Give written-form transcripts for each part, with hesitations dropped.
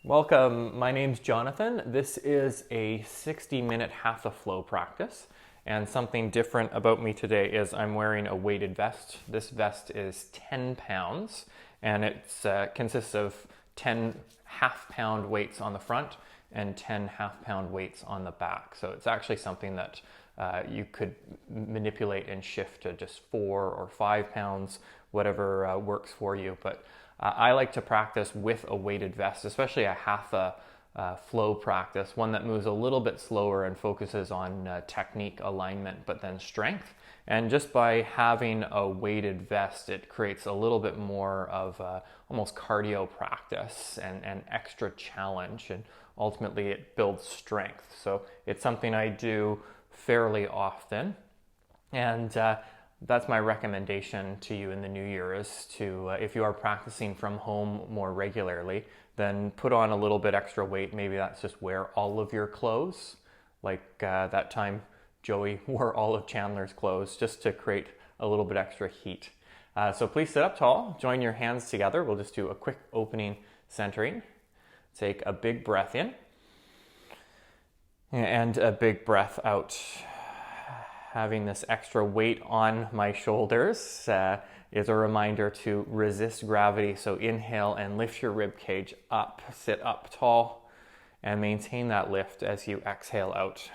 Welcome, my name's Jonathan. This is a 60-minute Hatha flow practice, and something different about me today is I'm wearing a weighted vest. This vest is 10 pounds, and it consists of 10 half-pound weights on the front and 10 half-pound weights on the back. So it's actually something that you could manipulate and shift to just 4 or 5 pounds, whatever works for you. But I like to practice with a weighted vest, especially a Hatha flow practice, one that moves a little bit slower and focuses on technique, alignment, but then strength. And just by having a weighted vest, it creates a little bit more of almost cardio practice and extra challenge, and ultimately it builds strength. So it's something I do fairly often, and that's my recommendation to you in the new year is to, if you are practicing from home more regularly, then put on a little bit extra weight. Maybe that's just wear all of your clothes, like that time Joey wore all of Chandler's clothes just to create a little bit extra heat. So please sit up tall, join your hands together. We'll just do a quick opening centering. Take a big breath in and a big breath out. Having this extra weight on my shoulders is a reminder to resist gravity. So inhale and lift your rib cage up, sit up tall, and maintain that lift as you exhale out.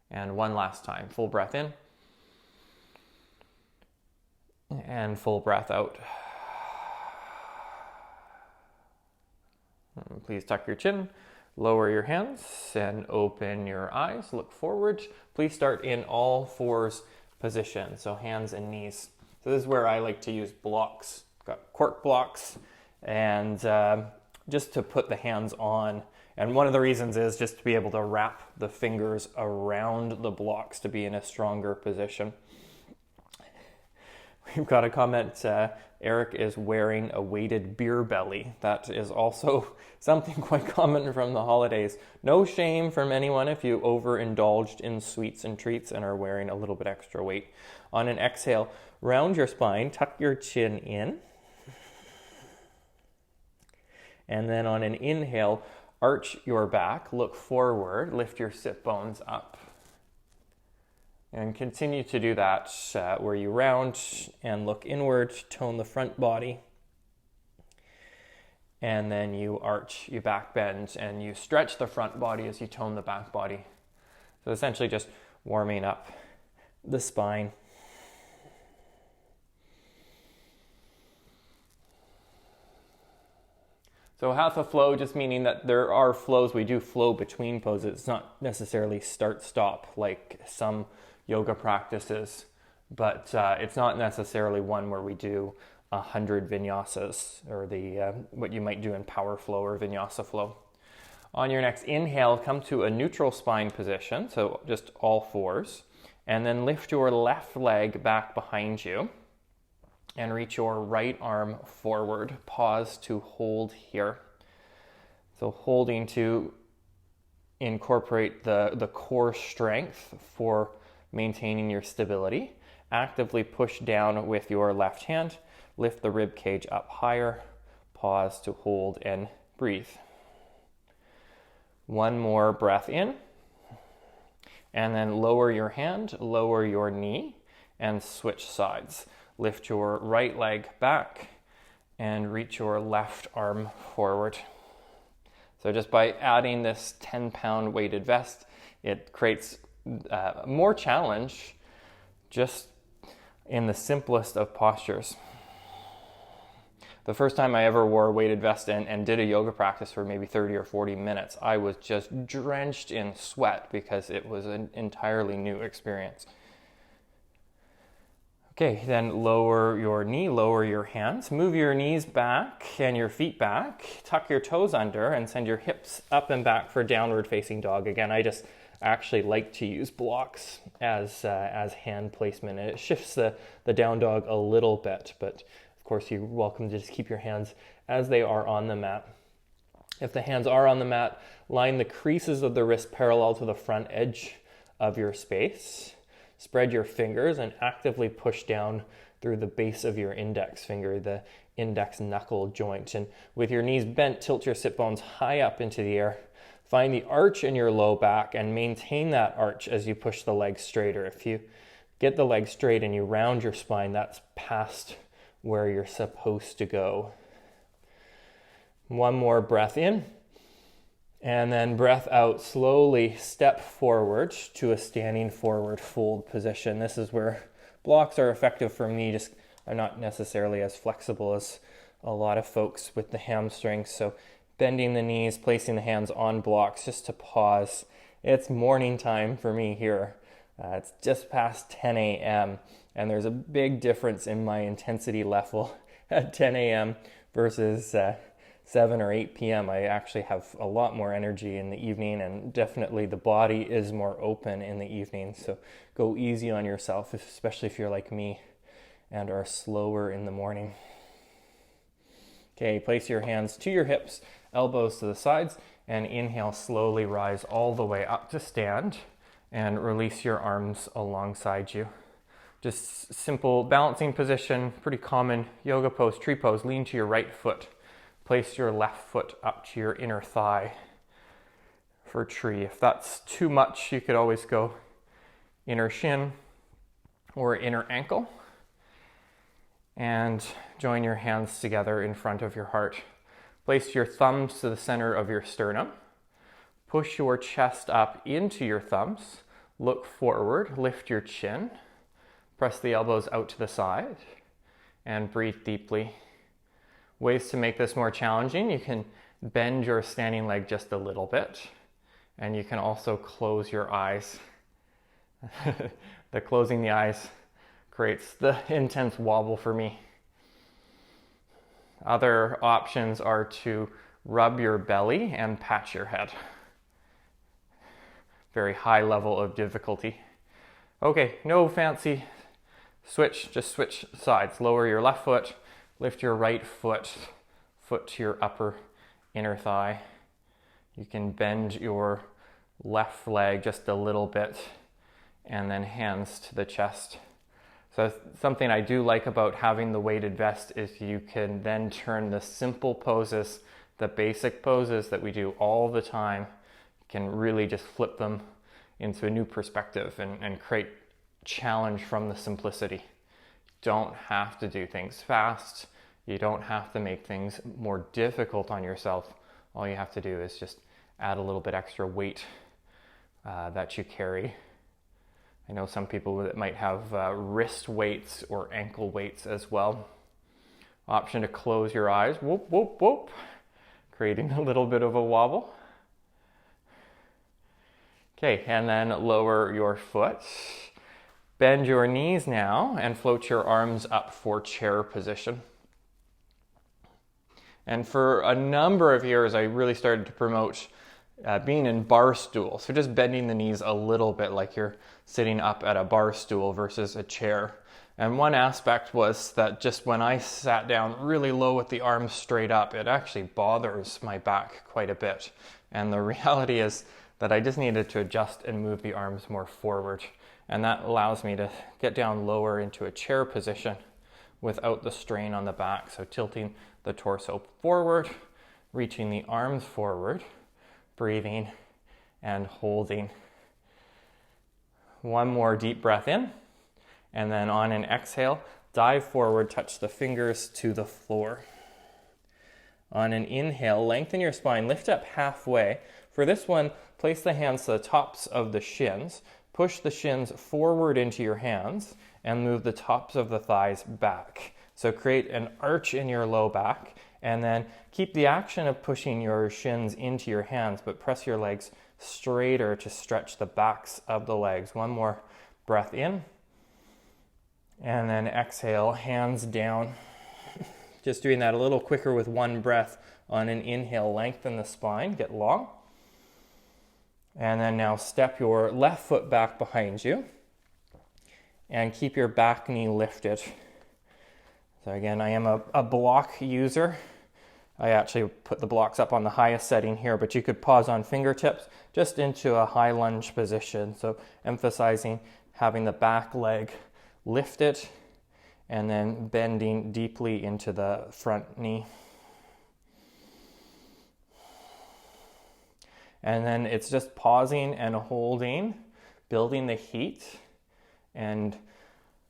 And one last time, full breath in and full breath out. Please tuck your chin. Lower your hands and open your eyes. Look forward. Please start in all fours position, so hands and knees. So this is where I like to use blocks. Got cork blocks, and just to put the hands on. And one of the reasons is just to be able to wrap the fingers around the blocks to be in a stronger position. We've got a comment, Eric is wearing a weighted beer belly. That is also something quite common from the holidays. No shame from anyone if you overindulged in sweets and treats and are wearing a little bit extra weight. On an exhale, round your spine, tuck your chin in. And then on an inhale, arch your back, look forward, lift your sit bones up. And continue to do that where you round and look inward, tone the front body. And then you arch, you back bend, and you stretch the front body as you tone the back body. So essentially just warming up the spine. So Hatha flow, just meaning that there are flows, we do flow between poses. It's not necessarily start-stop like some yoga practices, but it's not necessarily one where we do 100 vinyasas or the what you might do in power flow or vinyasa flow. On your next inhale, come to a neutral spine position, so just all fours, and then lift your left leg back behind you and reach your right arm forward. Pause to hold here. So holding to incorporate the core strength for maintaining your stability. Actively push down with your left hand. Lift the rib cage up higher. Pause to hold and breathe. One more breath in. And then lower your hand, lower your knee, and switch sides. Lift your right leg back and reach your left arm forward. So just by adding this 10-pound weighted vest, it creates more challenge just in the simplest of postures. The first time I ever wore a weighted vest and did a yoga practice for maybe 30 or 40 minutes, I was just drenched in sweat because it was an entirely new experience. Okay, then lower your knee, lower your hands, move your knees back and your feet back, tuck your toes under and send your hips up and back for downward facing dog. Again, I just actually like to use blocks as hand placement, and it shifts the down dog a little bit, but of course you're welcome to just keep your hands as they are on the mat. If the hands are on the mat, line the creases of the wrist parallel to the front edge of your space. Spread your fingers and actively push down through the base of your index finger, the index knuckle joint. And with your knees bent, tilt your sit bones high up into the air. Find the arch in your low back and maintain that arch as you push the legs straighter. If you get the legs straight and you round your spine, that's past where you're supposed to go. One more breath in, and then breath out. Slowly step forward to a standing forward fold position. This is where blocks are effective for me. Just I'm not necessarily as flexible as a lot of folks with the hamstrings. So bending the knees, placing the hands on blocks just to pause. It's morning time for me here. It's just past 10 a.m. and there's a big difference in my intensity level at 10 a.m. versus 7 or 8 p.m. I actually have a lot more energy in the evening, and definitely the body is more open in the evening. So go easy on yourself, especially if you're like me and are slower in the morning. Okay, place your hands to your hips, elbows to the sides, and inhale, slowly rise all the way up to stand and release your arms alongside you. Just simple balancing position, pretty common yoga pose, tree pose. Lean to your right foot. Place your left foot up to your inner thigh for tree. If that's too much, you could always go inner shin or inner ankle. And join your hands together in front of your heart. Place your thumbs to the center of your sternum. Push your chest up into your thumbs. Look forward, lift your chin. Press the elbows out to the side and breathe deeply. Ways to make this more challenging: you can bend your standing leg just a little bit, and you can also close your eyes. The closing the eyes creates the intense wobble for me. Other options are to rub your belly and pat your head. Very high level of difficulty. Okay, no fancy switch, just switch sides. Lower your left foot. Lift your right foot to your upper inner thigh. You can bend your left leg just a little bit, and then hands to the chest. So something I do like about having the weighted vest is you can then turn the simple poses, the basic poses that we do all the time, you can really just flip them into a new perspective and create challenge from the simplicity. Don't have to do things fast. You don't have to make things more difficult on yourself. All you have to do is just add a little bit extra weight that you carry. I know some people that might have wrist weights or ankle weights as well. Option to close your eyes, whoop, whoop, whoop, creating a little bit of a wobble. Okay, and then lower your foot. Bend your knees now and float your arms up for chair position. And for a number of years, I really started to promote being in bar stool. So just bending the knees a little bit like you're sitting up at a bar stool versus a chair. And one aspect was that just when I sat down really low with the arms straight up, it actually bothers my back quite a bit. And the reality is that I just needed to adjust and move the arms more forward. And that allows me to get down lower into a chair position without the strain on the back. So tilting the torso forward, reaching the arms forward, breathing and holding. One more deep breath in, and then on an exhale, dive forward, touch the fingers to the floor. On an inhale, lengthen your spine, lift up halfway. For this one, place the hands to the tops of the shins, push the shins forward into your hands, and move the tops of the thighs back. So create an arch in your low back, and then keep the action of pushing your shins into your hands, but press your legs straighter to stretch the backs of the legs. One more breath in, and then exhale, hands down. Just doing that a little quicker with one breath. On an inhale, lengthen the spine, get long. And then now step your left foot back behind you and keep your back knee lifted. So again, I am a block user. I actually put the blocks up on the highest setting here, but you could pause on fingertips just into a high lunge position. So emphasizing having the back leg lifted and then bending deeply into the front knee. And then it's just pausing and holding, building the heat and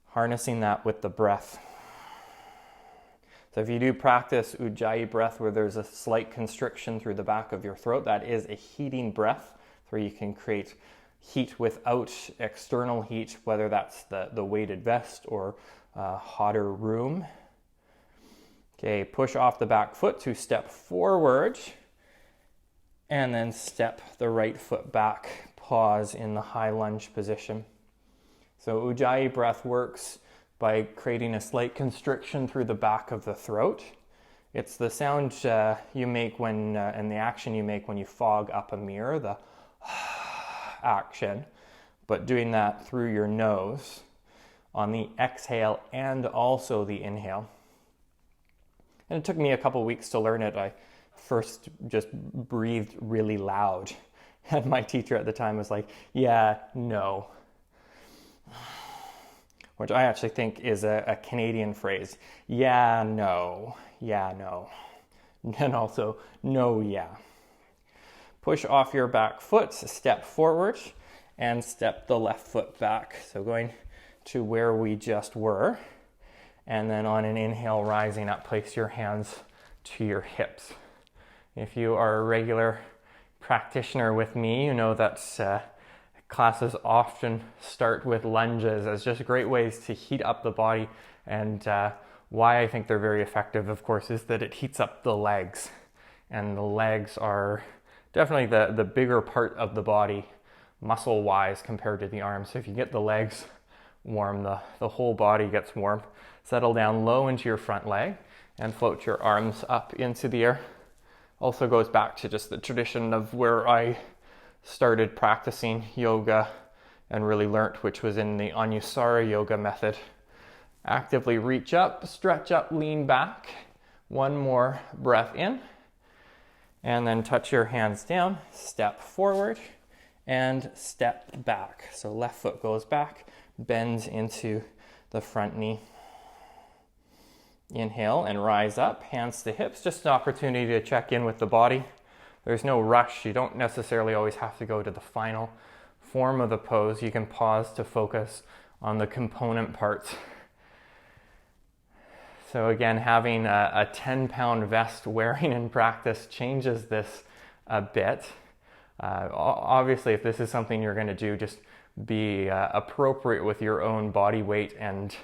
harnessing that with the breath. So if you do practice Ujjayi breath where there's a slight constriction through the back of your throat, that is a heating breath where you can create heat without external heat, whether that's the weighted vest or a hotter room. Okay, push off the back foot to step forward and then step the right foot back. Pause in the high lunge position. So Ujjayi breath works by creating a slight constriction through the back of the throat. It's the sound you make when, and the action you make when you fog up a mirror, the action, but doing that through your nose on the exhale and also the inhale. And it took me a couple weeks to learn it. I first just breathed really loud, and my teacher at the time was like, yeah, no. Which I actually think is a Canadian phrase. Yeah, no. Yeah, no. And also, no, yeah. Push off your back foot, step forward, and step the left foot back. So going to where we just were. And then on an inhale, rising up, place your hands to your hips. If you are a regular practitioner with me, you know that classes often start with lunges as just great ways to heat up the body. And why I think they're very effective, of course, is that it heats up the legs. And the legs are definitely the bigger part of the body, muscle-wise, compared to the arms. So if you get the legs warm, the whole body gets warm. Settle down low into your front leg and float your arms up into the air. Also goes back to just the tradition of where I started practicing yoga and really learnt, which was in the Anusara yoga method. Actively reach up, stretch up, lean back. One more breath in. And then touch your hands down, step forward, and step back. So left foot goes back, bends into the front knee. Inhale and rise up, hands to hips. Just an opportunity to check in with the body. There's no rush. You don't necessarily always have to go to the final form of the pose. You can pause to focus on the component parts. So again, having a 10-pound vest wearing in practice changes this a bit. Obviously, if this is something you're going to do, just be appropriate with your own body weight and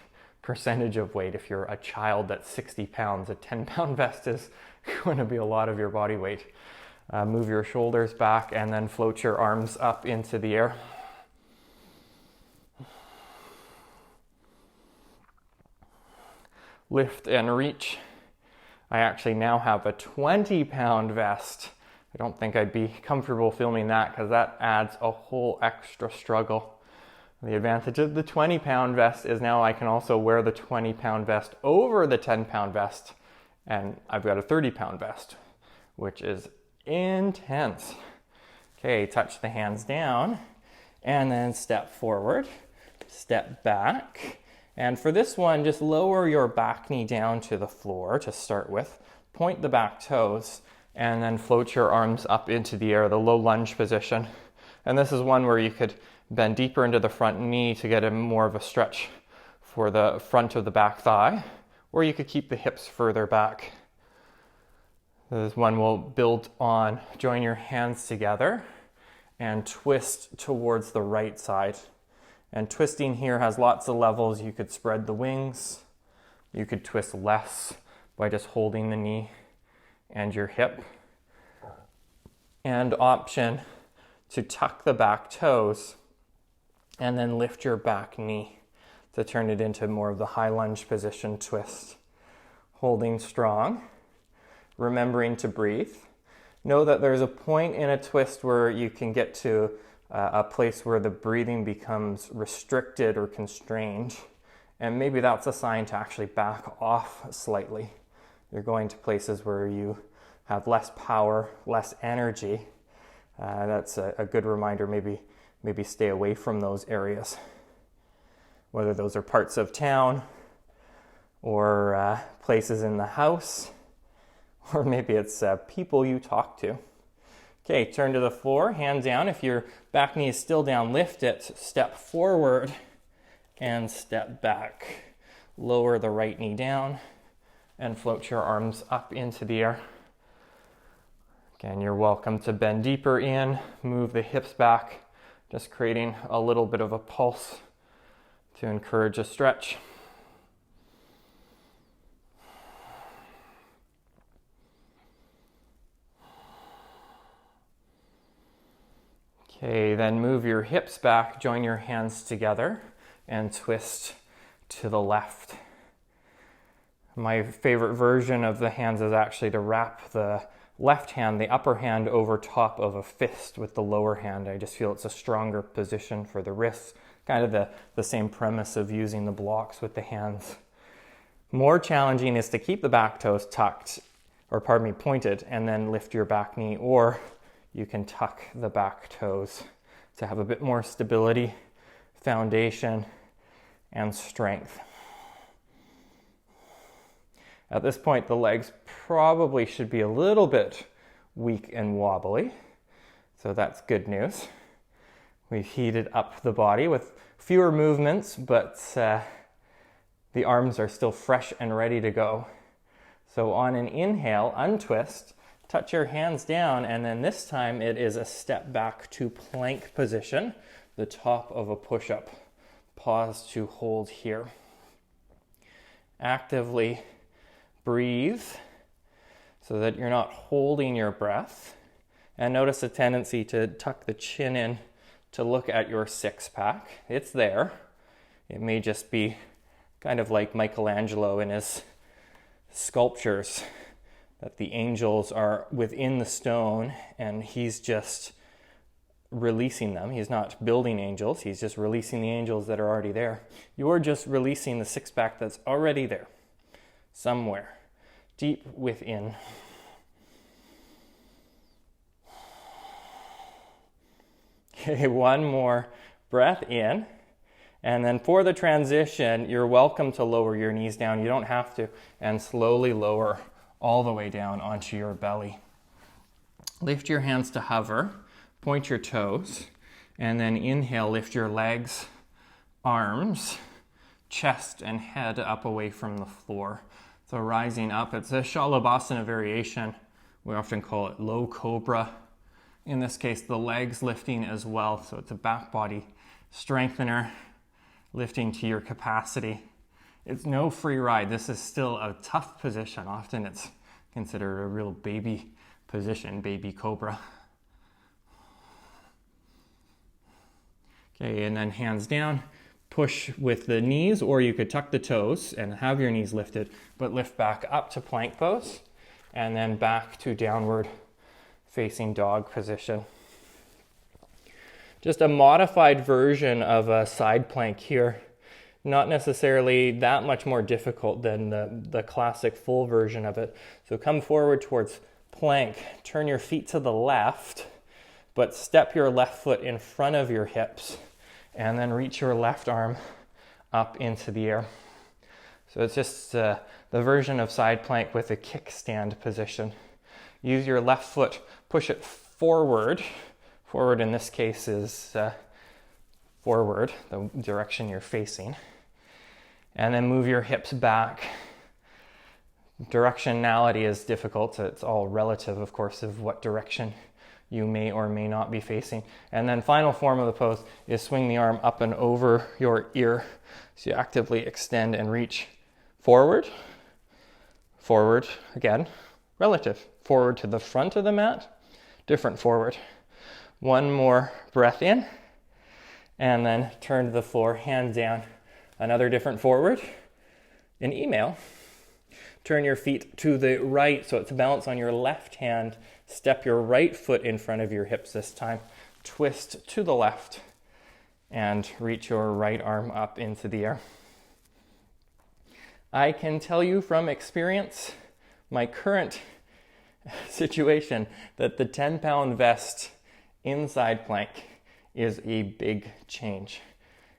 percentage of weight. If you're a child that's 60 pounds, a 10-pound vest is going to be a lot of your body weight. Move your shoulders back and then float your arms up into the air. Lift and reach. I actually now have a 20-pound vest. I don't think I'd be comfortable filming that because that adds a whole extra struggle. The advantage of the 20-pound vest is now I can also wear the 20-pound vest over the 10-pound vest, and I've got a 30-pound vest, which is intense. Okay, touch the hands down, and then step forward, step back. And for this one, just lower your back knee down to the floor to start with. Point the back toes, and then float your arms up into the air, the low lunge position. And this is one where you could bend deeper into the front knee to get a more of a stretch for the front of the back thigh, or you could keep the hips further back. This one will build on. Join your hands together and twist towards the right side. And twisting here has lots of levels. You could spread the wings. You could twist less by just holding the knee and your hip. And option to tuck the back toes and then lift your back knee to turn it into more of the high lunge position twist. Holding strong, remembering to breathe. Know that there's a point in a twist where you can get to a place where the breathing becomes restricted or constrained, and maybe that's a sign to actually back off slightly. You're going to places where you have less power, less energy. That's a good reminder. Maybe stay away from those areas. whether those are parts of town or places in the house, or maybe it's people you talk to. Okay, turn to the floor, hand down. If your back knee is still down, lift it, step forward and step back. Lower the right knee down and float your arms up into the air. Again, you're welcome to bend deeper in, move the hips back, just creating a little bit of a pulse to encourage a stretch. Okay, then move your hips back, join your hands together, and twist to the left. My favorite version of the hands is actually to wrap the left hand, the upper hand, over top of a fist with the lower hand. I just feel it's a stronger position for the wrists. Kind of the same premise of using the blocks with the hands. More challenging is to keep the back toes tucked, or pardon me, pointed, and then lift your back knee, or you can tuck the back toes to have a bit more stability, foundation, and strength. At this point, the legs probably should be a little bit weak and wobbly, so that's good news. We've heated up the body with fewer movements, but the arms are still fresh and ready to go. So on an inhale, untwist, touch your hands down, and then this time it is a step back to plank position, the top of a push-up. Pause to hold here. Actively breathe so that you're not holding your breath. And notice a tendency to tuck the chin in to look at your six-pack. It's there. It may just be kind of like Michelangelo in his sculptures, that the angels are within the stone and he's just releasing them. He's not building angels, he's just releasing the angels that are already there. You're just releasing the six-pack that's already there, somewhere, deep within. Okay, one more breath in. And then for the transition, you're welcome to lower your knees down. You don't have to. And slowly lower all the way down onto your belly. Lift your hands to hover. Point your toes. And then inhale, lift your legs, arms, chest, and head up away from the floor. So rising up, it's a Shalabhasana variation. We often call it low cobra. In this case, the legs lifting as well. So it's a back body strengthener, lifting to your capacity. It's no free ride. This is still a tough position. Often it's considered a real baby position, baby cobra. Okay, and then hands down. Push with the knees, or you could tuck the toes and have your knees lifted, but lift back up to plank pose, and then back to downward facing dog position. Just a modified version of a side plank here. Not necessarily that much more difficult than the classic full version of it. So come forward towards plank, turn your feet to the left, but step your left foot in front of your hips, and then reach your left arm up into the air. So it's just the version of side plank with a kickstand position. Use your left foot, push it forward. Forward in this case is forward, the direction you're facing. And then move your hips back. Directionality is difficult. It's all relative, of course, of what direction you may or may not be facing. And then final form of the pose is swing the arm up and over your ear. So you actively extend and reach forward, forward again, relative. Forward to the front of the mat, different forward. One more breath in, and then turn to the floor, hand down. Another different forward. An email. Turn your feet to the right so it's balanced on your left hand. Step your right foot in front of your hips this time. Twist to the left and reach your right arm up into the air. I can tell you from experience, my current situation, that the 10-pound vest inside plank is a big change.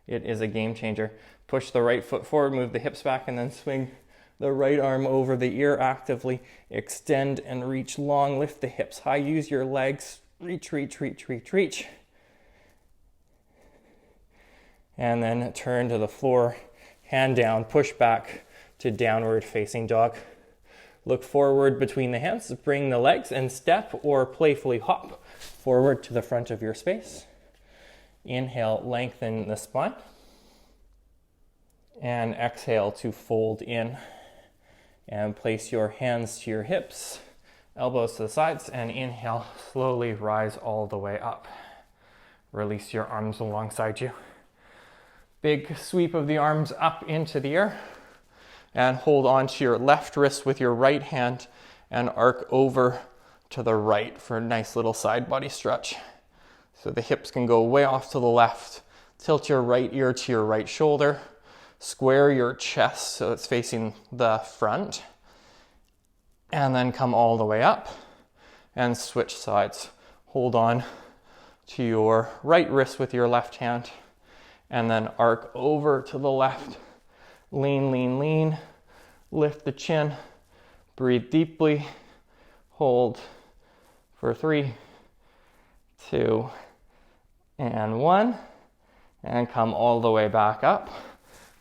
It is a game changer. Push the right foot forward, move the hips back, and then swing the right arm over the ear actively. Extend and reach long, lift the hips high, use your legs, reach, reach, reach, reach, reach. And then turn to the floor, hand down, push back to downward facing dog. Look forward between the hands, bring the legs and step or playfully hop forward to the front of your space. Inhale, lengthen the spine. And exhale to fold in. And place your hands to your hips, elbows to the sides, and inhale, slowly rise all the way up. Release your arms alongside you. Big sweep of the arms up into the air. And hold on to your left wrist with your right hand and arc over to the right for a nice little side body stretch. So the hips can go way off to the left. Tilt your right ear to your right shoulder. Square your chest so it's facing the front. And then come all the way up and switch sides. Hold on to your right wrist with your left hand and then arc over to the left. Lean, lean, lean. Lift the chin. Breathe deeply. Hold for 3, 2, and 1. And come all the way back up.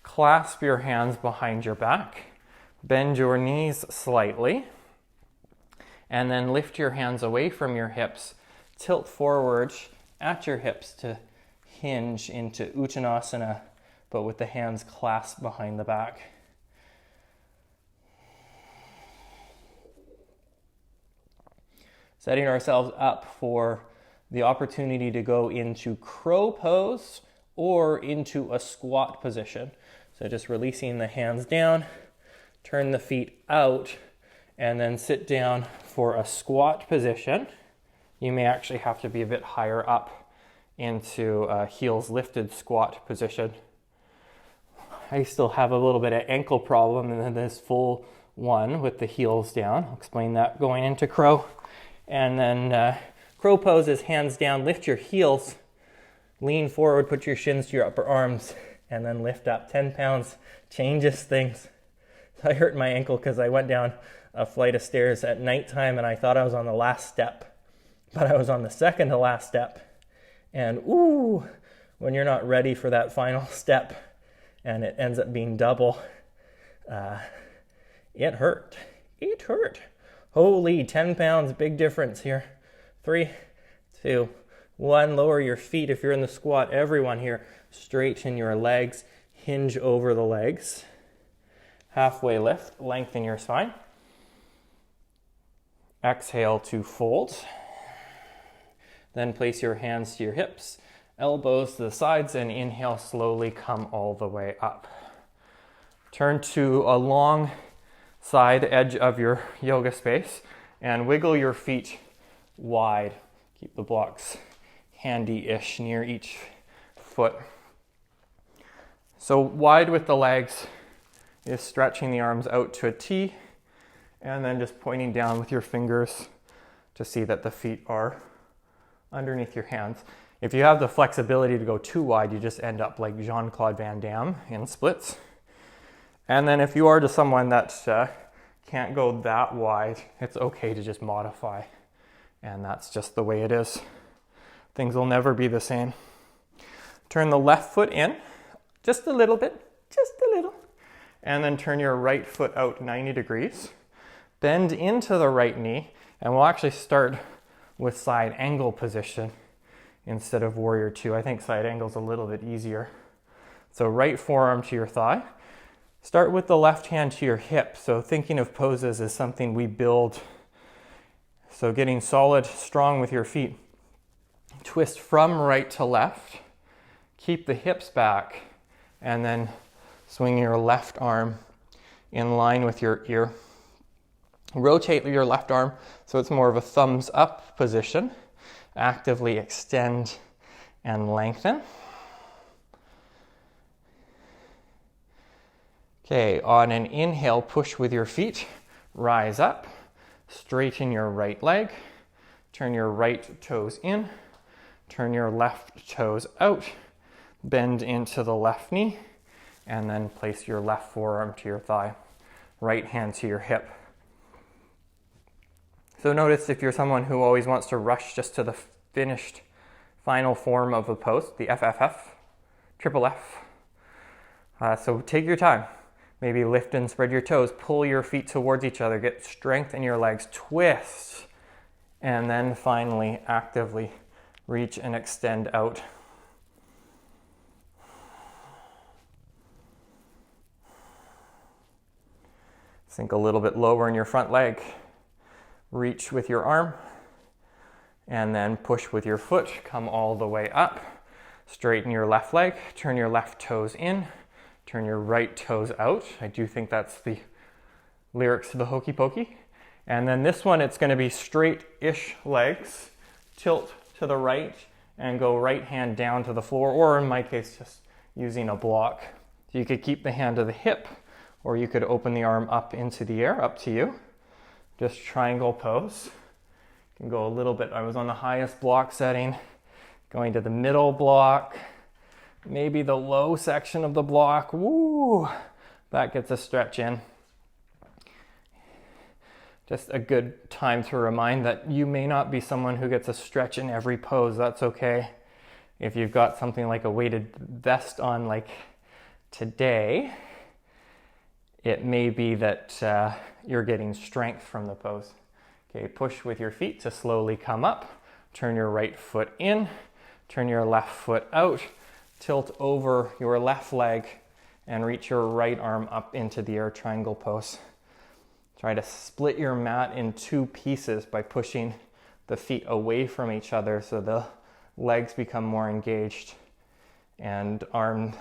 Clasp your hands behind your back. Bend your knees slightly. And then lift your hands away from your hips. Tilt forward at your hips to hinge into Uttanasana, but with the hands clasped behind the back. Setting ourselves up for the opportunity to go into crow pose or into a squat position. So just releasing the hands down, turn the feet out, and then sit down for a squat position. You may actually have to be a bit higher up into a heels lifted squat position. I still have a little bit of ankle problem in this full one with the heels down. I'll explain that going into crow. And then crow pose is hands down, lift your heels, lean forward, put your shins to your upper arms, and then lift up. 10 pounds changes things. I hurt my ankle because I went down a flight of stairs at nighttime and I thought I was on the last step, but I was on the second to last step. And ooh, when you're not ready for that final step and it ends up being double, it hurt. It hurt. Holy, 10 pounds, big difference here. 3, 2, 1, lower your feet if you're in the squat. Everyone here, straighten your legs, hinge over the legs. Halfway lift, lengthen your spine. Exhale to fold. Then place your hands to your hips, elbows to the sides, and inhale, slowly come all the way up. Turn to a long side edge of your yoga space and wiggle your feet wide. Keep the blocks handy-ish near each foot. So wide with the legs is stretching the arms out to a T and then just pointing down with your fingers to see that the feet are underneath your hands. If you have the flexibility to go too wide, you just end up like Jean-Claude Van Damme in splits. And then if you are just someone that can't go that wide, it's okay to just modify. And that's just the way it is. Things will never be the same. Turn the left foot in, just a little bit, just a little. And then turn your right foot out 90 degrees. Bend into the right knee, and we'll actually start with side angle position instead of warrior 2. I think side angle is a little bit easier. So right forearm to your thigh. Start with the left hand to your hip. So thinking of poses is something we build. So getting solid, strong with your feet. Twist from right to left. Keep the hips back. And then swing your left arm in line with your ear. Rotate your left arm so it's more of a thumbs up position. Actively extend and lengthen. Okay, on an inhale, push with your feet, rise up, straighten your right leg, turn your right toes in, turn your left toes out, bend into the left knee, and then place your left forearm to your thigh, right hand to your hip. So notice if you're someone who always wants to rush just to the finished final form of a pose, the FFF, triple F. So take your time. Maybe lift and spread your toes, pull your feet towards each other, get strength in your legs, twist, and then finally actively reach and extend out. Sink a little bit lower in your front leg. Reach with your arm, and then push with your foot. Come all the way up. Straighten your left leg, turn your left toes in, turn your right toes out. I do think that's the lyrics to the Hokey Pokey. And then this one, it's going to be straight-ish legs, tilt to the right, and go right hand down to the floor, or in my case, just using a block. So you could keep the hand to the hip, or you could open the arm up into the air, up to you. Just triangle pose. You can go a little bit. I was on the highest block setting, going to the middle block, maybe the low section of the block. Woo! That gets a stretch in. Just a good time to remind that you may not be someone who gets a stretch in every pose. That's okay. If you've got something like a weighted vest on like today, it may be that you're getting strength from the pose. Okay, push with your feet to slowly come up. Turn your right foot in, turn your left foot out, tilt over your left leg, and reach your right arm up into the air, triangle pose. Try to split your mat in two pieces by pushing the feet away from each other so the legs become more engaged and arms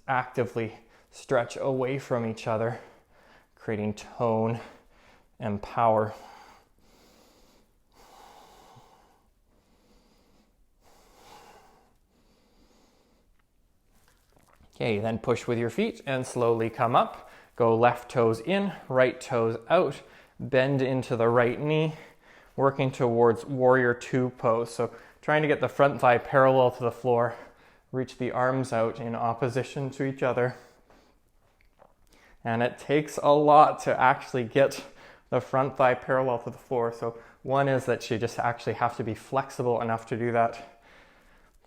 actively stretch away from each other, creating tone and power. Okay, then push with your feet and slowly come up. Go left toes in, right toes out, bend into the right knee, working towards warrior two pose. So trying to get the front thigh parallel to the floor, reach the arms out in opposition to each other. And it takes a lot to actually get the front thigh parallel to the floor. So one is that you just actually have to be flexible enough to do that.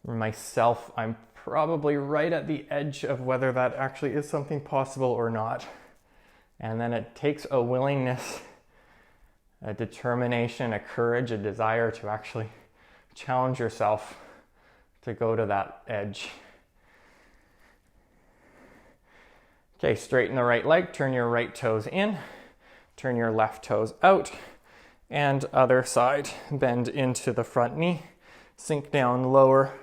For myself, I'm probably right at the edge of whether that actually is something possible or not. And then it takes a willingness, a determination, a courage, a desire to actually challenge yourself to go to that edge. Okay, straighten the right leg, turn your right toes in, turn your left toes out, and other side. Bend into the front knee, sink down lower,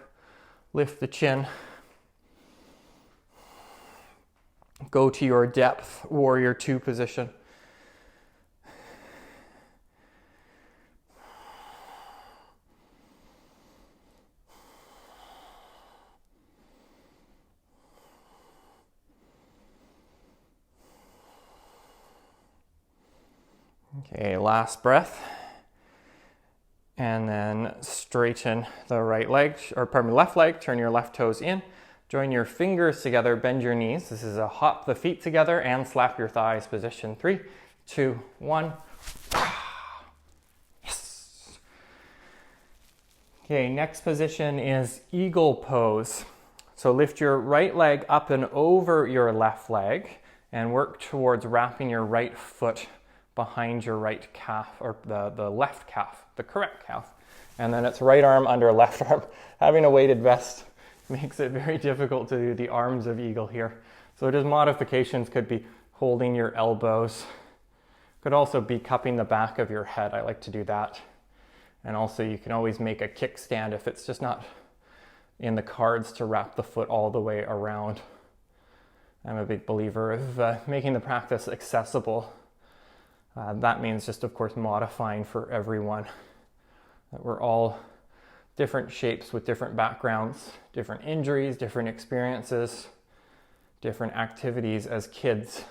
lift the chin. Go to your depth, warrior two position. Okay, last breath. And then straighten the right leg, left leg, turn your left toes in, join your fingers together, bend your knees. This is a hop the feet together and slap your thighs position. 3, 2, 1. Yes. Okay, next position is eagle pose. So lift your right leg up and over your left leg and work towards wrapping your right foot behind your right calf, or the left calf, the correct calf. And then it's right arm under left arm. Having a weighted vest makes it very difficult to do the arms of eagle here. So just modifications could be holding your elbows. Could also be cupping the back of your head. I like to do that. And also you can always make a kickstand if it's just not in the cards to wrap the foot all the way around. I'm a big believer of making the practice accessible. That means just, of course, modifying for everyone. That we're all different shapes with different backgrounds, different injuries, different experiences, different activities as kids.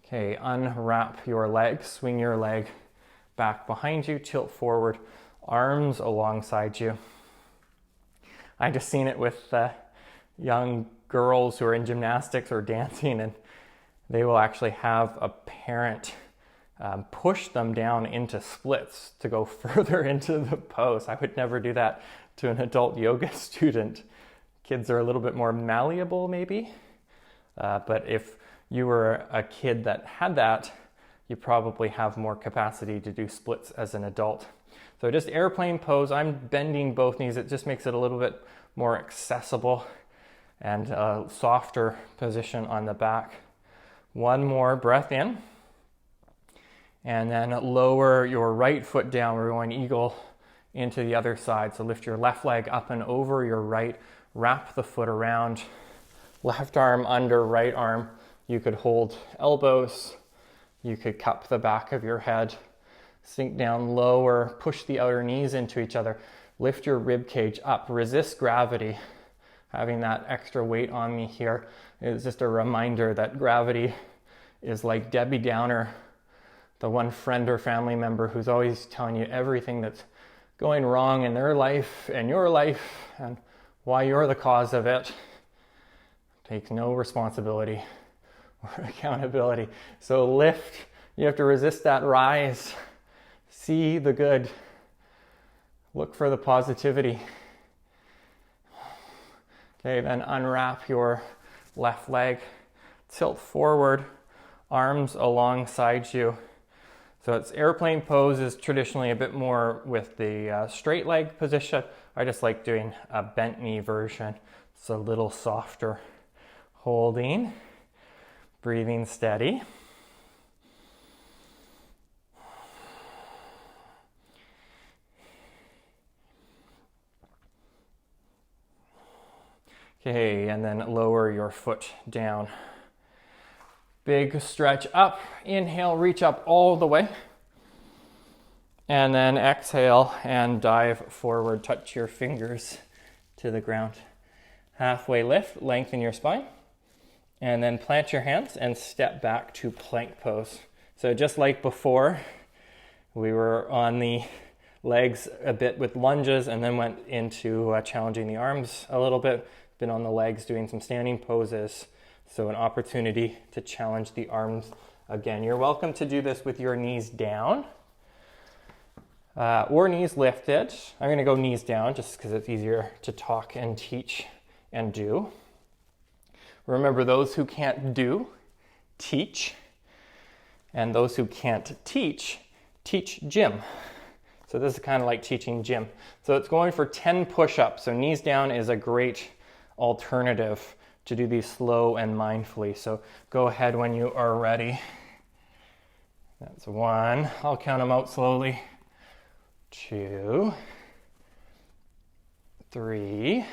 Okay, unwrap your leg, swing your leg back behind you, tilt forward, arms alongside you. I just seen it with young girls who are in gymnastics or dancing, and they will actually have a parent push them down into splits to go further into the pose. I would never do that to an adult yoga student. Kids are a little bit more malleable maybe, but if you were a kid that had that, you probably have more capacity to do splits as an adult. So just airplane pose, I'm bending both knees. It just makes it a little bit more accessible and a softer position on the back. One more breath in. And then lower your right foot down. We're going eagle into the other side. So lift your left leg up and over your right. Wrap the foot around. Left arm under right arm. You could hold elbows. You could cup the back of your head. Sink down lower. Push the outer knees into each other. Lift your rib cage up. Resist gravity. Having that extra weight on me here is just a reminder that gravity is like Debbie Downer, the one friend or family member who's always telling you everything that's going wrong in their life and your life and why you're the cause of it. Takes no responsibility or accountability. So lift, you have to resist that rise. See the good. Look for the positivity. Okay, then unwrap your left leg. Tilt forward, arms alongside you. So it's airplane pose is traditionally a bit more with the straight leg position. I just like doing a bent knee version. It's a little softer. Holding, breathing steady. Okay, and then lower your foot down. Big stretch up. Inhale, reach up all the way. And then exhale and dive forward. Touch your fingers to the ground. Halfway lift, lengthen your spine. And then plant your hands and step back to plank pose. So just like before, we were on the legs a bit with lunges and then went into challenging the arms a little bit. Been on the legs doing some standing poses. So an opportunity to challenge the arms again. You're welcome to do this with your knees down or knees lifted. I'm going to go knees down just because it's easier to talk and teach and do. Remember, those who can't do, teach. And those who can't teach, teach gym. So this is kind of like teaching gym. So it's going for 10 push-ups. So knees down is a great alternative to do these slow and mindfully. So go ahead when you are ready. That's 1. I'll count them out slowly. 2, 3,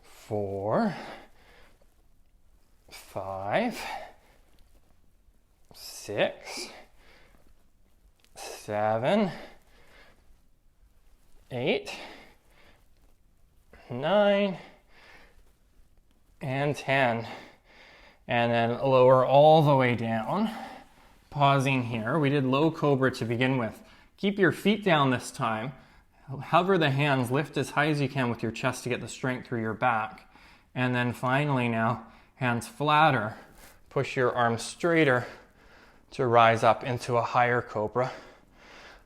4, 5, 6, 7, 8, 9, and 10. And then lower all the way down. Pausing here. We did low cobra to begin with. Keep your feet down this time. Hover the hands, lift as high as you can with your chest to get the strength through your back. And then finally now, hands flatter. Push your arms straighter to rise up into a higher cobra.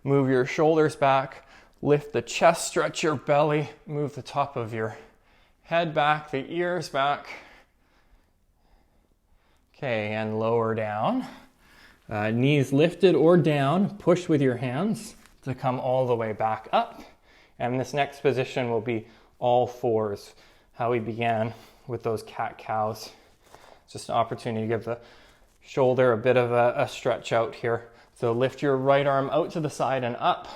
Move your shoulders back. Lift the chest, stretch your belly. Move the top of your head back, the ears back. Okay, and lower down. Knees lifted or down. Push with your hands to come all the way back up. And this next position will be all fours, how we began with those cat-cows. Just an opportunity to give the shoulder a bit of a stretch out here. So lift your right arm out to the side and up.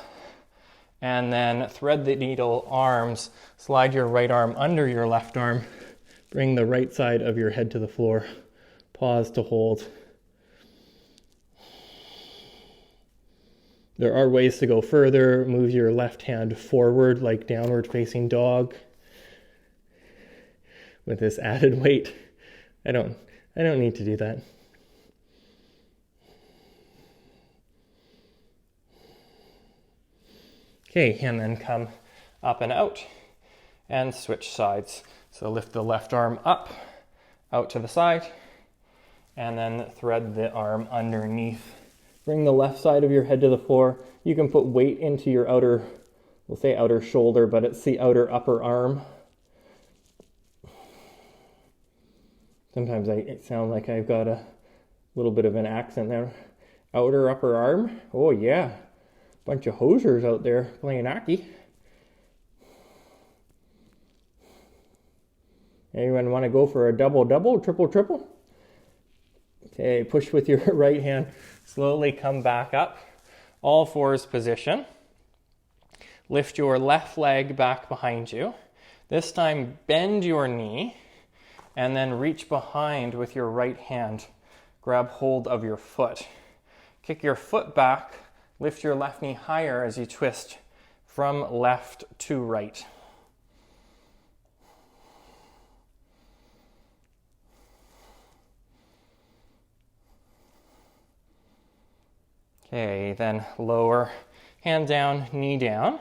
And then thread the needle arms. Slide your right arm under your left arm. Bring the right side of your head to the floor. Pause to hold. There are ways to go further. Move your left hand forward like downward facing dog. With this added weight. I don't need to do that. Okay, and then come up and out and switch sides. So lift the left arm up, out to the side, and then thread the arm underneath. Bring the left side of your head to the floor. You can put weight into your outer, we'll say outer shoulder, but it's the outer upper arm. Sometimes it sounds like I've got a little bit of an accent there. Outer upper arm. Oh yeah. Bunch of hosers out there playing hockey. Anyone want to go for a double-double, triple-triple? Okay, push with your right hand. Slowly come back up. All fours position. Lift your left leg back behind you. This time bend your knee and then reach behind with your right hand. Grab hold of your foot. Kick your foot back. Lift your left knee higher as you twist from left to right. Okay, then lower hand down, knee down,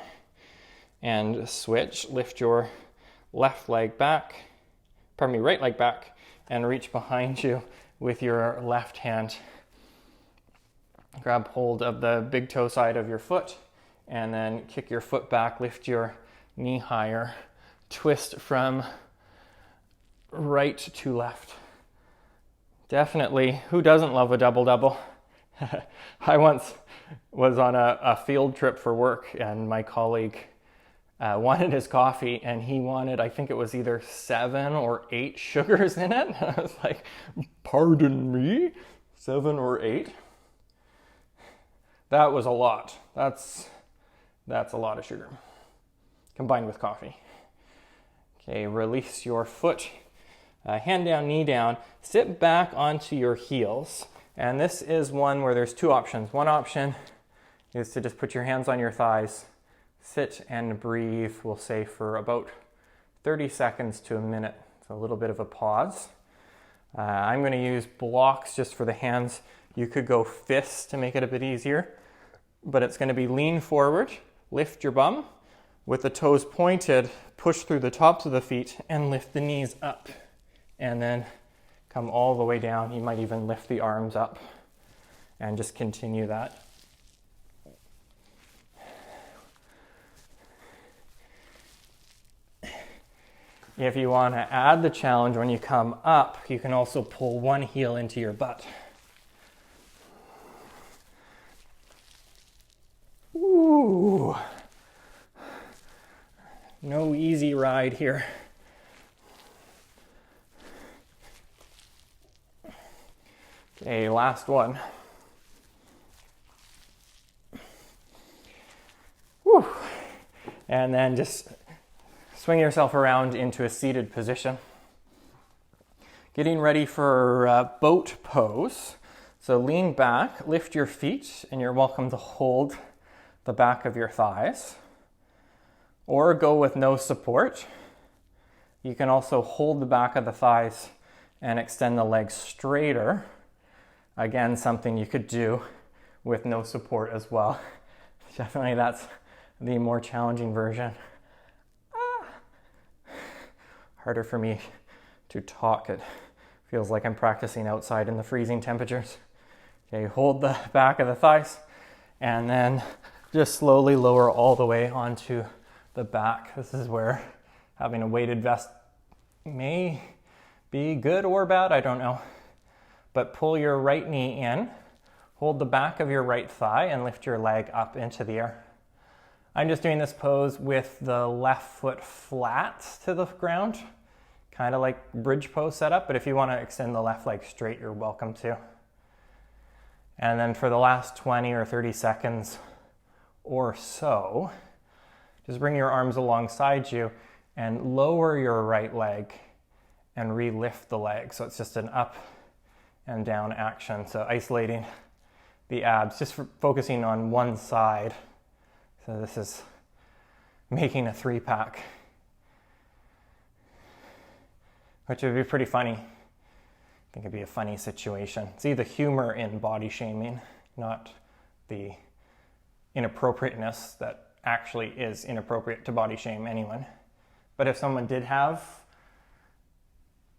and switch. Lift your left leg back, right leg back, and reach behind you with your left hand. Grab hold of the big toe side of your foot, and then kick your foot back, lift your knee higher, twist from right to left. Definitely, who doesn't love a double-double? I once was on a field trip for work, and my colleague wanted his coffee, and he wanted, I think it was either 7 or 8 sugars in it. I was like, pardon me? 7 or 8? That was a lot. That's a lot of sugar combined with coffee. Okay, release your foot, hand down, knee down, sit back onto your heels. And this is one where there's 2 options. One option is to just put your hands on your thighs, sit and breathe, we'll say for about 30 seconds to a minute. So a little bit of a pause. I'm going to use blocks just for the hands. You could go fists to make it a bit easier, but it's going to be lean forward, lift your bum, with the toes pointed, push through the tops of the feet and lift the knees up, and then come all the way down. You might even lift the arms up and just continue that. If you want to add the challenge when you come up, you can also pull one heel into your butt. Ooh. No easy ride here. Okay, last one. Whew. And then just swing yourself around into a seated position. Getting ready for boat pose. So lean back, lift your feet, and you're welcome to hold the back of your thighs. Or go with no support. You can also hold the back of the thighs and extend the legs straighter. Again, something you could do with no support as well. Definitely that's the more challenging version. Harder for me to talk. It feels like I'm practicing outside in the freezing temperatures. Okay, hold the back of the thighs and then just slowly lower all the way onto the back. This is where having a weighted vest may be good or bad, I don't know. But pull your right knee in, hold the back of your right thigh, and lift your leg up into the air. I'm just doing this pose with the left foot flat to the ground, kind of like bridge pose setup, but if you want to extend the left leg straight, you're welcome to. And then for the last 20 or 30 seconds or so, just bring your arms alongside you and lower your right leg and re-lift the leg. So it's just an up and down action. So isolating the abs, just focusing on one side. So this is making a 3-pack, which would be pretty funny. I think it'd be a funny situation. See the humor in body shaming, not the inappropriateness that actually is inappropriate to body shame anyone. But if someone did have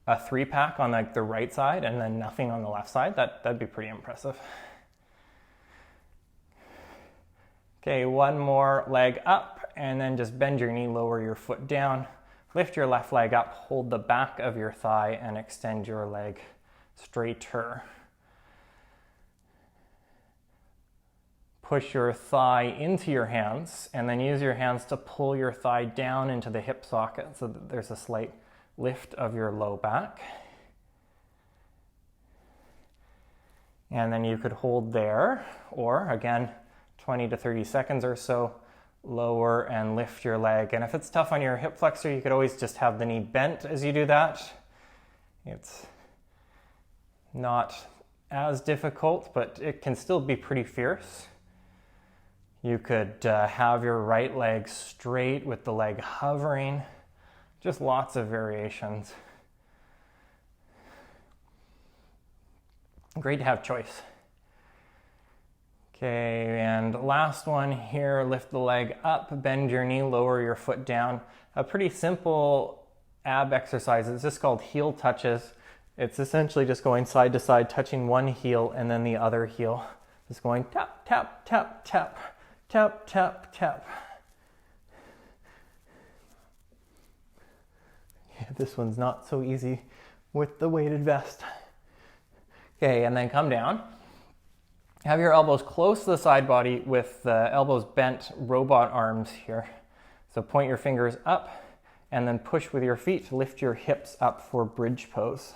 a 3-pack on like the right side and then nothing on the left side, that'd be pretty impressive. Okay, one more leg up, and then just bend your knee, lower your foot down, lift your left leg up, hold the back of your thigh, and extend your leg straighter. Push your thigh into your hands, and then use your hands to pull your thigh down into the hip socket so that there's a slight lift of your low back. And then you could hold there, or again, 20 to 30 seconds or so, lower and lift your leg. And if it's tough on your hip flexor, you could always just have the knee bent as you do that. It's not as difficult, but it can still be pretty fierce. You could have your right leg straight with the leg hovering. Just lots of variations. Great to have choice. Okay, and last one here, lift the leg up, bend your knee, lower your foot down. A pretty simple ab exercise. It's just called heel touches. It's essentially just going side to side, touching one heel and then the other heel. Just going tap, tap, tap, tap, tap, tap, tap. Yeah, this one's not so easy with the weighted vest. Okay, and then come down. Have your elbows close to the side body with the elbows bent, robot arms here. So point your fingers up and then push with your feet to lift your hips up for bridge pose.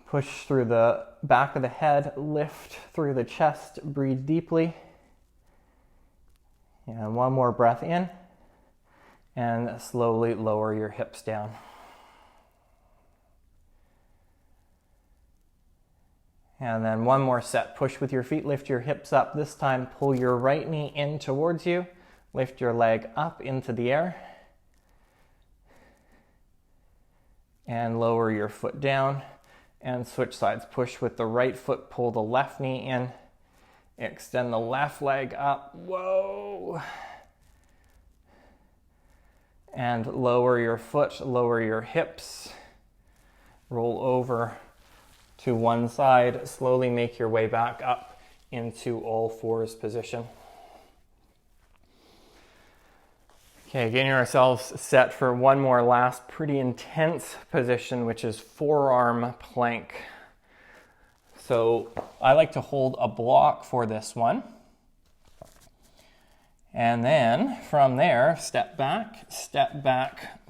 Push through the back of the head, lift through the chest, breathe deeply. And one more breath in, and slowly lower your hips down. And then one more set. Push with your feet, lift your hips up. This time, pull your right knee in towards you. Lift your leg up into the air. And lower your foot down. And switch sides. Push with the right foot, pull the left knee in. Extend the left leg up. Whoa! And lower your foot, lower your hips. Roll over to one side, slowly make your way back up into all fours position. Okay, getting ourselves set for one more last pretty intense position, which is forearm plank. So I like to hold a block for this one. And then from there, step back,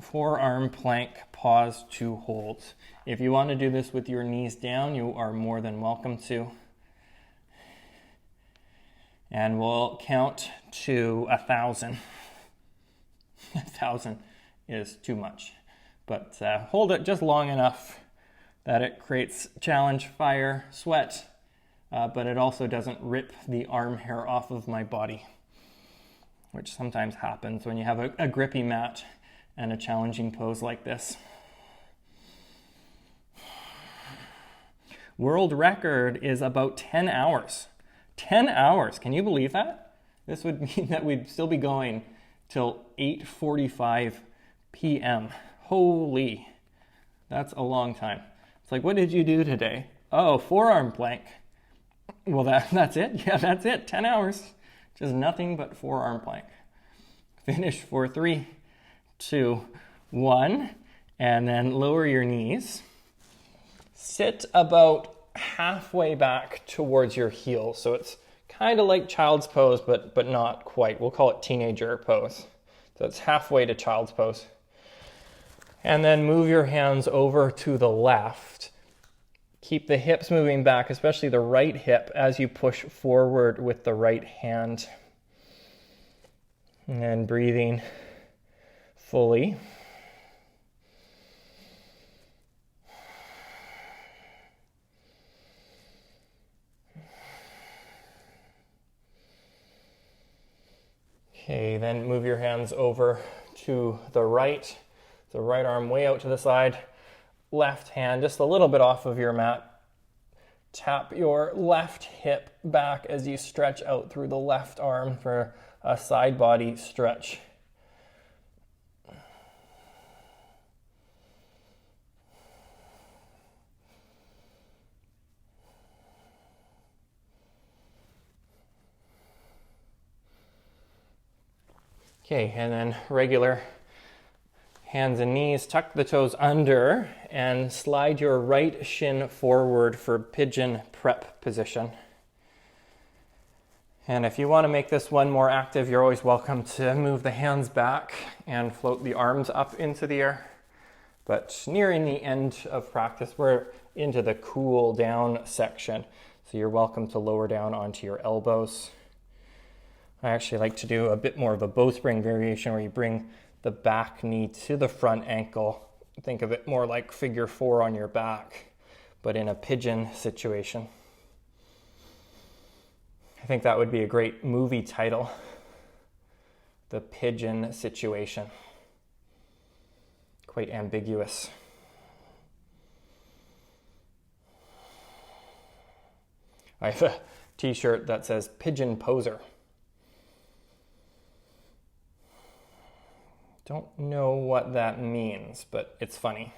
forearm plank, pause to hold. If you want to do this with your knees down, you are more than welcome to. And we'll count to 1,000. 1,000 is too much, but hold it just long enough that it creates challenge, fire, sweat, but it also doesn't rip the arm hair off of my body, which sometimes happens when you have a grippy mat and a challenging pose like this. World record is about 10 hours. 10 hours, can you believe that? This would mean that we'd still be going till 8:45 p.m. Holy, that's a long time. It's like, what did you do today? Oh, forearm plank. Well, that's it? Yeah, that's it, 10 hours. Just nothing but forearm plank. Finish for 3, 2, 1, and then lower your knees. Sit about halfway back towards your heels. So it's kind of like child's pose, but not quite. We'll call it teenager pose. So it's halfway to child's pose. And then move your hands over to the left. Keep the hips moving back, especially the right hip, as you push forward with the right hand. And then breathing fully. Okay, then move your hands over to the right arm way out to the side, left hand just a little bit off of your mat. Tap your left hip back as you stretch out through the left arm for a side body stretch. Okay, and then regular hands and knees, tuck the toes under and slide your right shin forward for pigeon prep position. And if you want to make this one more active, you're always welcome to move the hands back and float the arms up into the air. But nearing the end of practice, we're into the cool down section. So you're welcome to lower down onto your elbows. I actually like to do a bit more of a bowspring variation where you bring the back knee to the front ankle. Think of it more like figure 4 on your back, but in a pigeon situation. I think that would be a great movie title, The Pigeon Situation. Quite ambiguous. I have a t-shirt that says Pigeon Poser. Don't know what that means, but it's funny.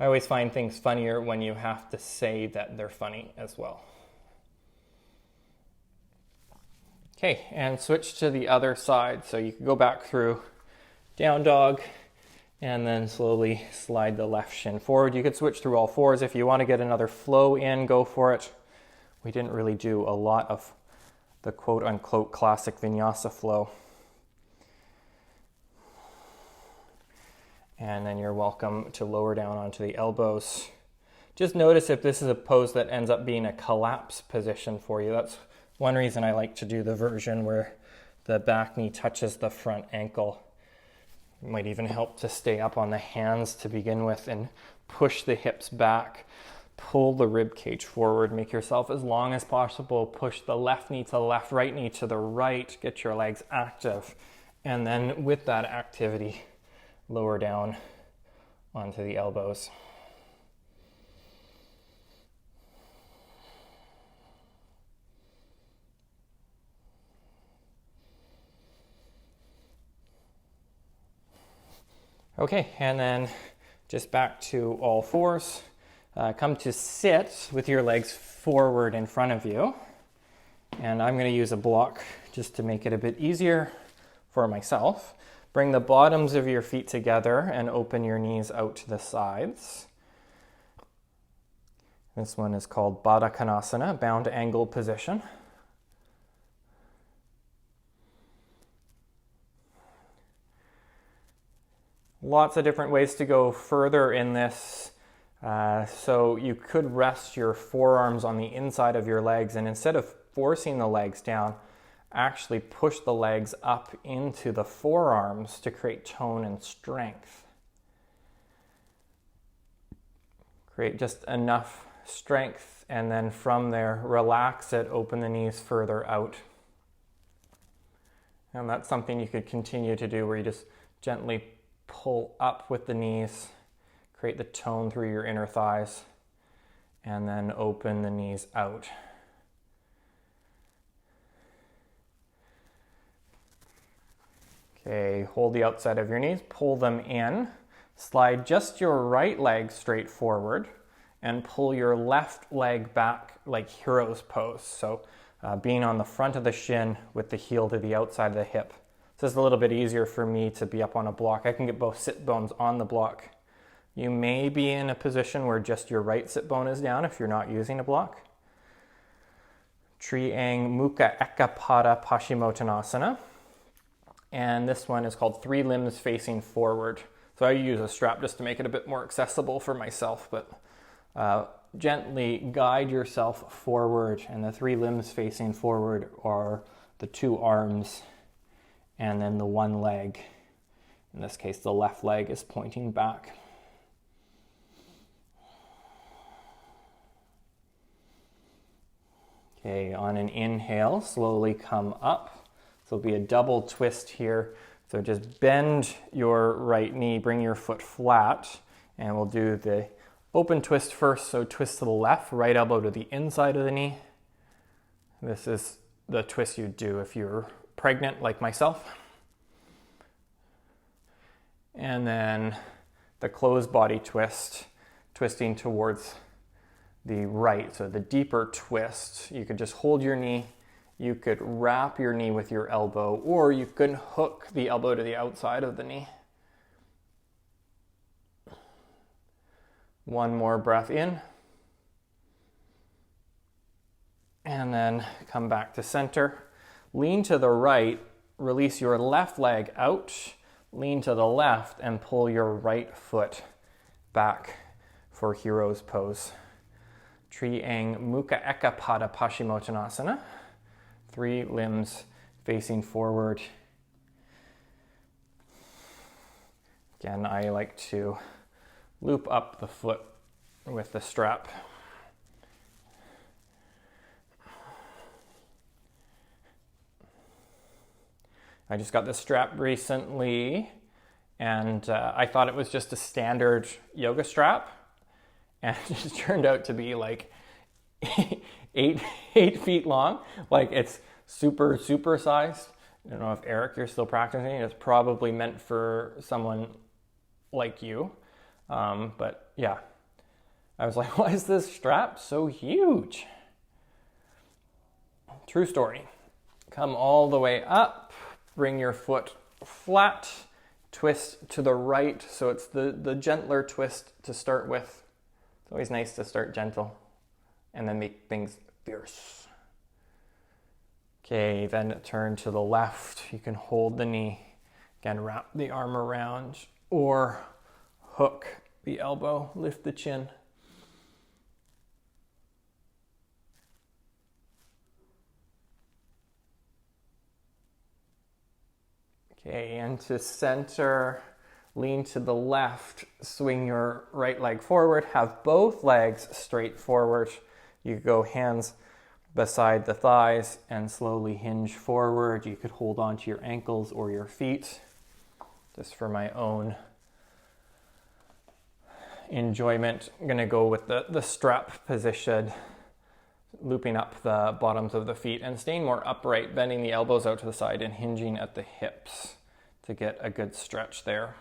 I always find things funnier when you have to say that they're funny as well. Okay, and switch to the other side. So you can go back through down dog and then slowly slide the left shin forward. You could switch through all fours if you want to get another flow in, go for it. We didn't really do a lot of the quote-unquote classic vinyasa flow. And then you're welcome to lower down onto the elbows. Just notice if this is a pose that ends up being a collapse position for you. That's one reason I like to do the version where the back knee touches the front ankle. It might even help to stay up on the hands to begin with and push the hips back. Pull the rib cage forward. Make yourself as long as possible. Push the left knee to the left, right knee to the right. Get your legs active. And then with that activity, lower down onto the elbows. Okay, and then just back to all fours. Come to sit with your legs forward in front of you. And I'm going to use a block just to make it a bit easier for myself. Bring the bottoms of your feet together and open your knees out to the sides. This one is called Baddha Konasana, bound angle position. Lots of different ways to go further in this. So you could rest your forearms on the inside of your legs, and instead of forcing the legs down, actually push the legs up into the forearms to create tone and strength. Create just enough strength, and then from there, relax it, open the knees further out. And that's something you could continue to do where you just gently pull up with the knees, create the tone through your inner thighs, and then open the knees out. Okay, hold the outside of your knees, pull them in, slide just your right leg straight forward, and pull your left leg back like hero's pose. So being on the front of the shin with the heel to the outside of the hip. So it's a little bit easier for me to be up on a block. I can get both sit bones on the block. You may be in a position where just your right sit bone is down if you're not using a block. Triang Mukha Ekapada Paschimottanasana. And this one is called 3 limbs facing forward. So I use a strap just to make it a bit more accessible for myself, but gently guide yourself forward, and the 3 limbs facing forward are the 2 arms and then the 1 leg. In this case, the left leg is pointing back. Okay, on an inhale, slowly come up. So it'll be a double twist here. So just bend your right knee, bring your foot flat, and we'll do the open twist first. So twist to the left, right elbow to the inside of the knee. This is the twist you'd do if you're pregnant like myself. And then the closed body twist, twisting towards the right. So the deeper twist, you could just hold your knee You could wrap your knee with your elbow, or you can hook the elbow to the outside of the knee. One more breath in. And then come back to center. Lean to the right, release your left leg out, lean to the left, and pull your right foot back for hero's pose. Triang Mukha Eka Pada Paschimottanasana. 3 limbs facing forward. Again, I like to loop up the foot with the strap. I just got this strap recently, and I thought it was just a standard yoga strap, and it just turned out to be like 8 feet long. Like, it's super sized. I don't know if Eric, you're still practicing. It's probably meant for someone like you. But yeah, I was like, why is this strap so huge? True story. Come all the way up, bring your foot flat, twist to the right. So it's the gentler twist to start with. It's always nice to start gentle and then make things fierce. Okay, then turn to the left. You can hold the knee. Again, wrap the arm around or hook the elbow, lift the chin. Okay, and to center, lean to the left, swing your right leg forward, have both legs straight forward. You go hands beside the thighs and slowly hinge forward. You could hold on to your ankles or your feet, just for my own enjoyment. I'm gonna go with the strap position, looping up the bottoms of the feet and staying more upright, bending the elbows out to the side and hinging at the hips to get a good stretch there.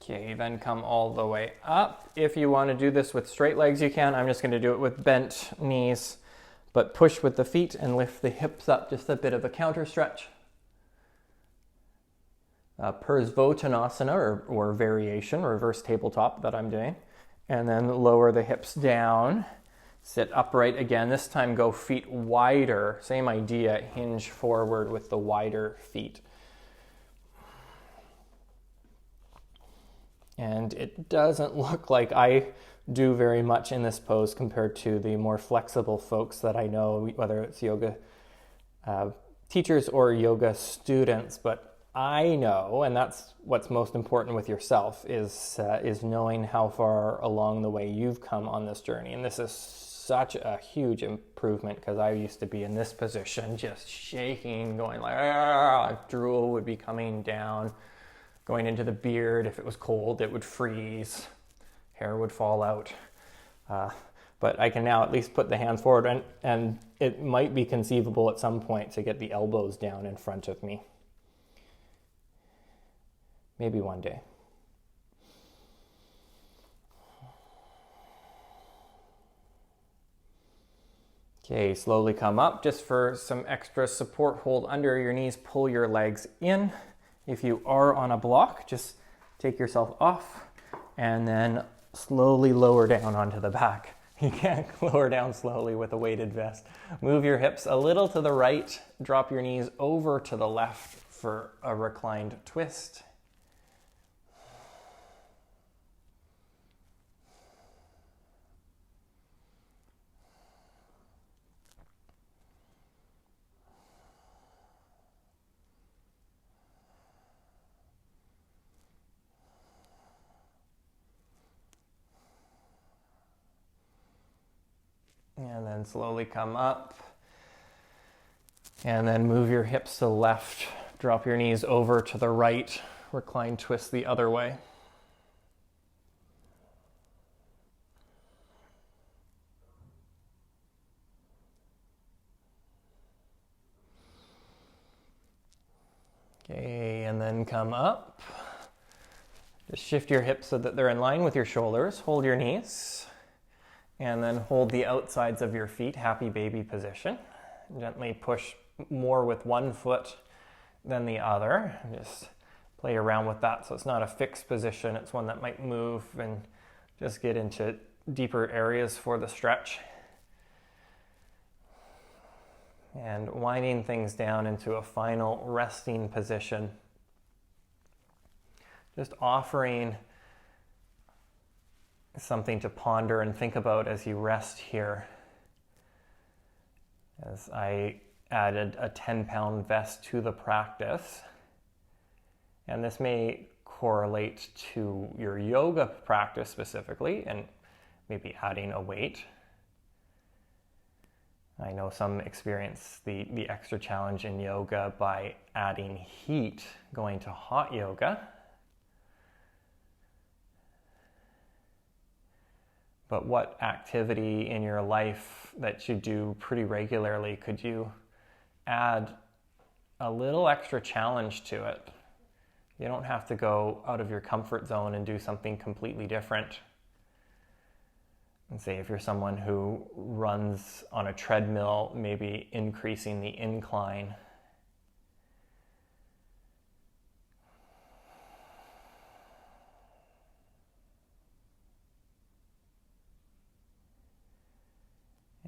Okay, then come all the way up. If you want to do this with straight legs, you can. I'm just going to do it with bent knees, but push with the feet and lift the hips up, just a bit of a counter stretch. Parsvottanasana or variation, reverse tabletop that I'm doing. And then lower the hips down, sit upright again. This time go feet wider. Same idea, hinge forward with the wider feet. And it doesn't look like I do very much in this pose compared to the more flexible folks that I know, whether it's yoga teachers or yoga students. But I know, and that's what's most important with yourself, is knowing how far along the way you've come on this journey. And this is such a huge improvement, because I used to be in this position, just shaking, going like, drool would be coming down, going into the beard. If it was cold, it would freeze, hair would fall out. But I can now at least put the hands forward, and it might be conceivable at some point to get the elbows down in front of me. Maybe one day. Okay, slowly come up. Just for some extra support, hold under your knees, pull your legs in. If you are on a block, just take yourself off and then slowly lower down onto the back. You can't lower down slowly with a weighted vest. Move your hips a little to the right, drop your knees over to the left for a reclined twist. And then slowly come up. And then move your hips to the left. Drop your knees over to the right. Recline twist the other way. Okay, and then come up. Just shift your hips so that they're in line with your shoulders. Hold your knees. And then hold the outsides of your feet, happy baby position. Gently push more with one foot than the other. Just play around with that so it's not a fixed position. It's one that might move and just get into deeper areas for the stretch. And winding things down into a final resting position. Just offering something to ponder and think about as you rest here. As I added a 10-pound vest to the practice. And this may correlate to your yoga practice specifically, and maybe adding a weight. I know some experience the extra challenge in yoga by adding heat, going to hot yoga. But what activity in your life that you do pretty regularly could you add a little extra challenge to it? You don't have to go out of your comfort zone and do something completely different. And say if you're someone who runs on a treadmill, maybe increasing the incline.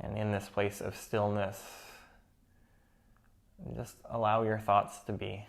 And in this place of stillness, just allow your thoughts to be.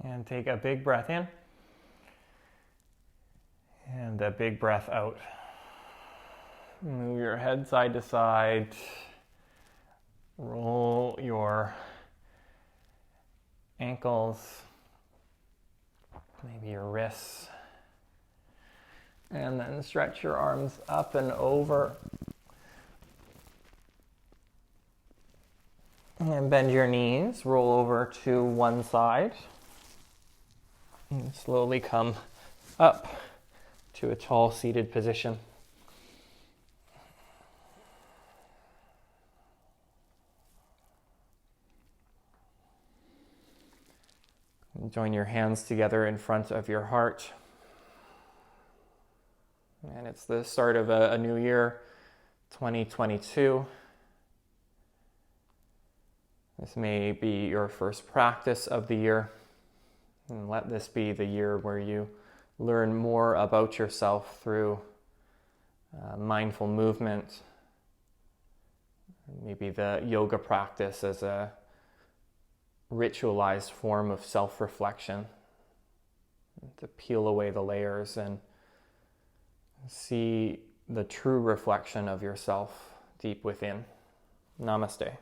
And take a big breath in. And a big breath out. Move your head side to side. Roll your ankles, maybe your wrists. And then stretch your arms up and over. And bend your knees, roll over to one side. And slowly come up to a tall seated position. And join your hands together in front of your heart. And it's the start of a new year, 2022. This may be your first practice of the year. And let this be the year where you learn more about yourself through mindful movement Maybe the yoga practice as a ritualized form of self-reflection, to peel away the layers and see the true reflection of yourself deep within. Namaste.